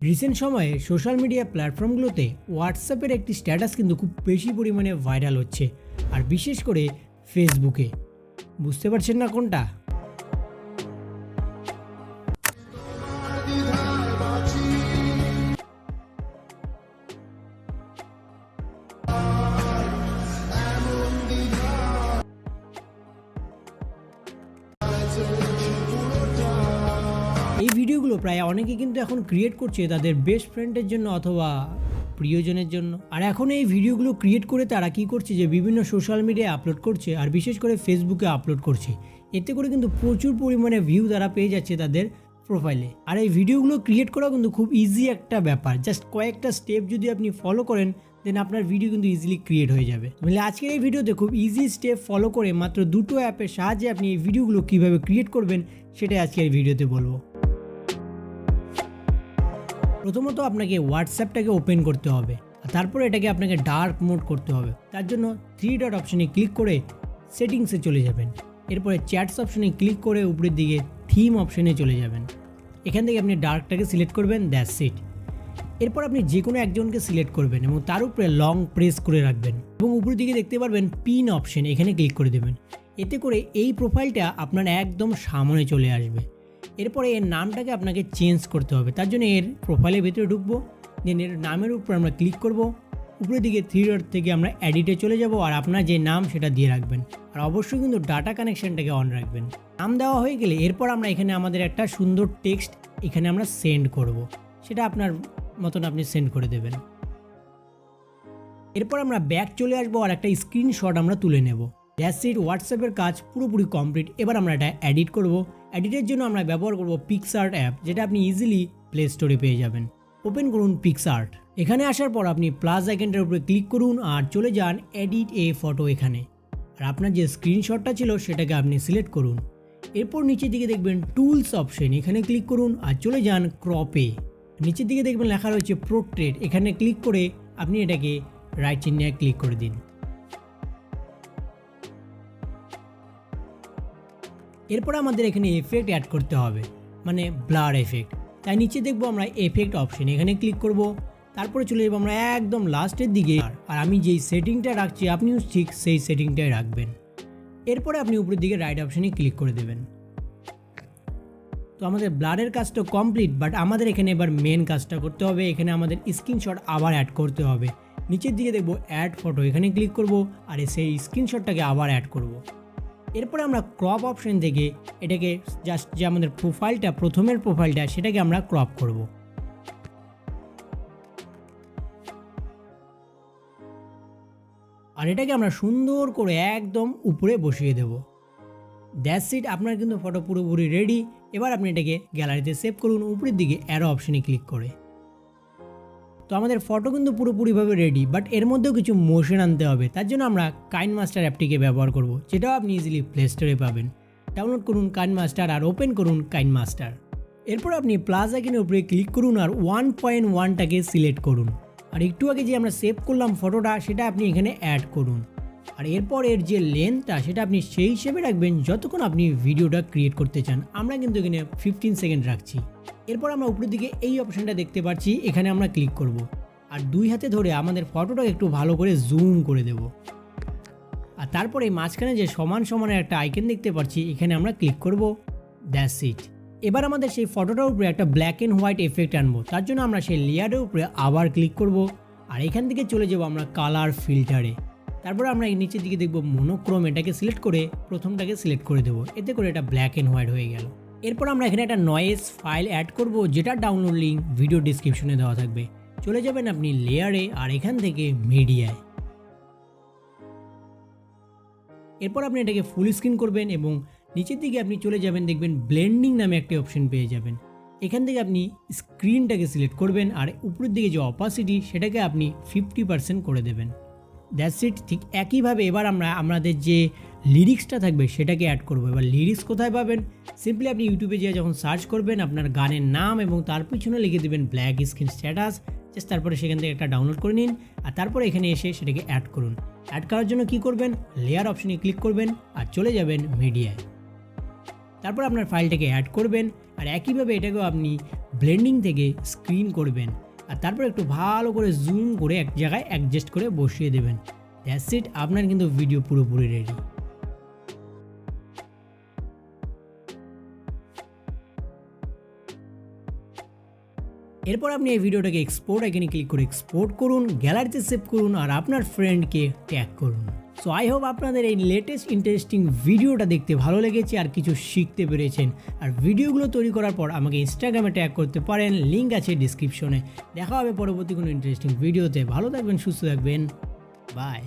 Recent সময়ে social media প্ল্যাটফর্মগুলোতে হোয়াটসঅ্যাপের একটি স্ট্যাটাস কিন্তু খুব বেশি পরিমাণে ভাইরাল হচ্ছে, আর বিশেষ করে ফেসবুকে। বুঝতে পারছেন না কোনটা? এই ভিডিওগুলো প্রায় অনেকে কিন্তু এখন ক্রিয়েট করছে তাদের বেস্ট ফ্রেন্ডের জন্য অথবা প্রিয়জনের জন্য। আর এখন এই ভিডিওগুলো ক্রিয়েট করে তারা কি করছে যে বিভিন্ন সোশ্যাল মিডিয়ায় আপলোড করছে, আর বিশেষ করে ফেসবুকে আপলোড করছে। এতে করে কিন্তু প্রচুর পরিমাণে ভিউ তারা পেয়ে যাচ্ছে তাদের প্রোফাইলে। আর এই ভিডিওগুলো ক্রিয়েট করা কিন্তু খুব ইজি একটা ব্যাপার। জাস্ট কয়েকটা স্টেপ যদি আপনি ফলো করেন, দেন আপনার ভিডিও কিন্তু ইজিলি ক্রিয়েট হয়ে যাবে। মানে আজকের এই ভিডিওতে খুব ইজি স্টেপ ফলো করে মাত্র দুটো অ্যাপের সাহায্যে আপনি এই ভিডিওগুলো কীভাবে ক্রিয়েট করবেন সেটাই আজকের এই ভিডিওতে বলবো। প্রথমত আপনাকে হোয়াটসঅ্যাপটাকে ওপেন করতে হবে, আর তারপরে এটাকে আপনাকে ডার্ক মোড করতে হবে। তার জন্য 3 ডট অপশনে ক্লিক করে সেটিংসে চলে যাবেন। এরপরে চ্যাটস অপশনে ক্লিক করে উপরের দিকে থিম অপশনে চলে যাবেন। এখান থেকে আপনি ডার্কটাকে সিলেক্ট করবেন, দ্যাটস ইট। এরপর আপনি যে কোনো একজনকে সিলেক্ট করবেন এবং তার উপরে লং প্রেস করে রাখবেন এবং উপরের দিকে দেখতে পারবেন পিন অপশন, এখানে ক্লিক করে দেবেন। এতে করে এই প্রোফাইলটা আপনার একদম সামনে চলে আসবে। এরপরে এর নামটাকে আপনাকে চেঞ্জ করতে হবে। তার জন্য এর প্রোফাইলের ভিতরে ঢুকবো, দেন এর নামের উপর আমরা ক্লিক করব। উপরের দিকে 3 ডট থেকে আমরা এডিটে চলে যাব, আর আপনার যে নাম সেটা দিয়ে রাখবেন। আর অবশ্যই কিন্তু ডাটা কানেকশনটাকে অন রাখবেন। নাম দেওয়া হয়ে গেলে এরপর আমরা এখানে আমাদের একটা সুন্দর টেক্সট এখানে আমরা সেন্ড করব। সেটা আপনার মতন আপনি সেন্ড করে দেবেন। এরপর আমরা ব্যাক চলে আসবো আর একটা স্ক্রিনশট আমরা তুলে নেব। দ্যাটস ইট, হোয়াটসঅ্যাপের কাজ পুরোপুরি কমপ্লিট। এবার আমরা এটা এডিট করব। এডিটের জন্য আমরা ব্যবহার করব পিক্সআর্ট অ্যাপ, যেটা আপনি ইজিলি প্লে স্টোরে পেয়ে যাবেন। ওপেন করুন পিক্সআর্ট। এখানে আসার পর আপনি প্লাস আইকনটার উপরে ক্লিক করুন আর চলে যান এডিট এ ফটো এখানে। আর আপনার যে স্ক্রিনশটটা ছিল সেটাকে আপনি সিলেক্ট করুন। এরপর নিচের দিকে দেখবেন টুলস অপশন, এখানে ক্লিক করুন আর চলে যান ক্রপে। নিচের দিকে দেখবেন লেখা রয়েছে পোর্ট্রেট, এখানে ক্লিক করে আপনি এটাকে রাইট চিহ্নে ক্লিক করে দিন। এরপর আমাদের এখানে এফেক্ট অ্যাড করতে হবে, মানে ব্লার এফেক্ট। তাই নিচে দেখবো আমরা এফেক্ট অপশন, এখানে ক্লিক করব। তারপরে চলে যাবো আমরা একদম লাস্টের দিকে, আর আমি যেই সেটিংটা রাখছি আপনিও ঠিক সেই সেটিংটাই রাখবেন। এরপরে আপনি উপরের দিকে রাইট অপশনে ক্লিক করে দেবেন। তো আমাদের ব্লারের কাজটা কমপ্লিট, বাট আমাদের এখানে এবার মেন কাজটা করতে হবে। এখানে আমাদের স্ক্রিনশট আবার অ্যাড করতে হবে। নিচের দিকে দেখবো অ্যাড ফটো, এখানে ক্লিক করব আর সেই স্ক্রিনশটটাকে আবার অ্যাড করব। এরপরে আমরা ক্রপ অপশন থেকে এটাকে জাস্ট যে আমাদের প্রোফাইলটা, প্রথমের প্রোফাইলটা, সেটাকে আমরা ক্রপ করব। আর এটাকে আমরা সুন্দর করে একদম উপরে বসিয়ে দেব। দ্যাটস ইট, আপনার কিন্তু ফটো পুরোপুরি রেডি। এবার আপনি এটাকে গ্যালারিতে সেভ করুন উপরের দিকে অ্যারো অপশনে ক্লিক করে। তো আমাদের ফটো কিন্তু পুরোপুরিভাবে রেডি, বাট এর মধ্যেও কিছু মোশন আনতে হবে। তার জন্য আমরা কাইনমাস্টার অ্যাপটিকে ব্যবহার করব, যেটাও আপনি ইজিলি প্লে স্টোরে পাবেন। ডাউনলোড করুন কাইনমাস্টার আর ওপেন করুন কাইনমাস্টার। এরপর আপনি প্লাস আইকনের উপরে ক্লিক করুন আর 1.1টাকে সিলেক্ট করুন। আর একটু আগে যে আমরা সেভ করলাম ফটোটা, সেটা আপনি এখানে অ্যাড করুন। আর এরপর এর যে লেন্থটা সেটা আপনি সেই হিসেবে রাখবেন যতক্ষণ আপনি ভিডিওটা ক্রিয়েট করতে চান। আমরা কিন্তু এখানে 15 সেকেন্ড রাখছি। এরপর আমরা উপরের দিকে এই অপশনটা দেখতে পাচ্ছি, এখানে আমরা ক্লিক করব। আর 2 হাতে ধরে আমাদের ফটোটা একটু ভালো করে জুম করে দেব। আর তারপরে মাঝখানে যে সমান সমানের একটা আইকন দেখতে পাচ্ছি, এখানে আমরা ক্লিক করব। That's it. এবার আমাদের সেই ফটোটার উপরে একটা ব্ল্যাক অ্যান্ড হোয়াইট এফেক্ট আনবো। তার জন্য আমরা সেই লেয়ারের উপরে আবার ক্লিক করব আর এখান থেকে চলে যাব আমরা কালার ফিল্টারে। তারপরে আমরা এই নিচের দিকে দেখব মনোক্রোম, এটাকে সিলেক্ট করে প্রথমটাকে সিলেক্ট করে দেবো। এতে করে এটা ব্ল্যাক অ্যান্ড হোয়াইট হয়ে গেল। এরপর আমরা এখানে একটা নয়েজ ফাইল অ্যাড করব, যেটার ডাউনলোড লিঙ্ক ভিডিও ডিসক্রিপশনে দেওয়া থাকবে। চলে যাবেন আপনি লেয়ারে আর এখান থেকে মিডিয়ায়। এরপর আপনি এটাকে ফুল স্ক্রিন করবেন এবং নিচের দিকে আপনি চলে যাবেন, দেখবেন ব্লেন্ডিং নামে একটি অপশন পেয়ে যাবেন। এখান থেকে আপনি স্ক্রিনটাকে সিলেক্ট করবেন আর উপরের দিকে যে অপাসিটি সেটাকে আপনি 50% করে দেবেন। That's it. ঠিক একইভাবে এবার আমরা আমাদের যে লিরিক্সটা থাকবে সেটাকে অ্যাড করবো। এবার লিরিক্স কোথায় পাবেন? সিম্পলি আপনি ইউটিউবে গিয়ে যখন সার্চ করবেন আপনার গানের নাম এবং তার পিছনে লিখে দেবেন ব্ল্যাক স্ক্রিন স্ট্যাটাস, জাস্ট তারপরে সেখান থেকে একটা ডাউনলোড করে নিন আর তারপরে এখানে এসে সেটাকে অ্যাড করুন। অ্যাড করার জন্য কি করবেন? লেয়ার অপশনে ক্লিক করবেন আর চলে যাবেন মিডিয়ায়। তারপর আপনার ফাইলটাকে অ্যাড করবেন আর একইভাবে এটাকেও আপনি ব্লেন্ডিং থেকে স্ক্রিন করবেন আর তারপর একটু ভালো করে জুম করে এক জায়গায় অ্যাডজাস্ট করে বসিয়ে দেবেন। দ্যাটস ইট, আপনার কিন্তু ভিডিও পুরোপুরি রেডি। এরপর আপনি এই ভিডিওটাকে এক্সপোর্ট আইকনে ক্লিক করে এক্সপোর্ট করুন, গ্যালারিতে সেভ করুন আর আপনার ফ্রেন্ডকে ট্যাগ করুন। সো আই হোপ আপনাদের এই লেটেস্ট ইন্টারেস্টিং ভিডিওটা দেখতে ভালো লেগেছে আর কিছু শিখতে পেরেছেন। আর ভিডিওগুলো তৈরি করার পর আমাকে ইনস্টাগ্রামে ট্যাগ করতে পারেন, লিঙ্ক আছে ডিসক্রিপশনে। দেখা হবে পরবর্তী কোনো ইন্টারেস্টিং ভিডিওতে। ভালো থাকবেন, সুস্থ থাকবেন, বাই।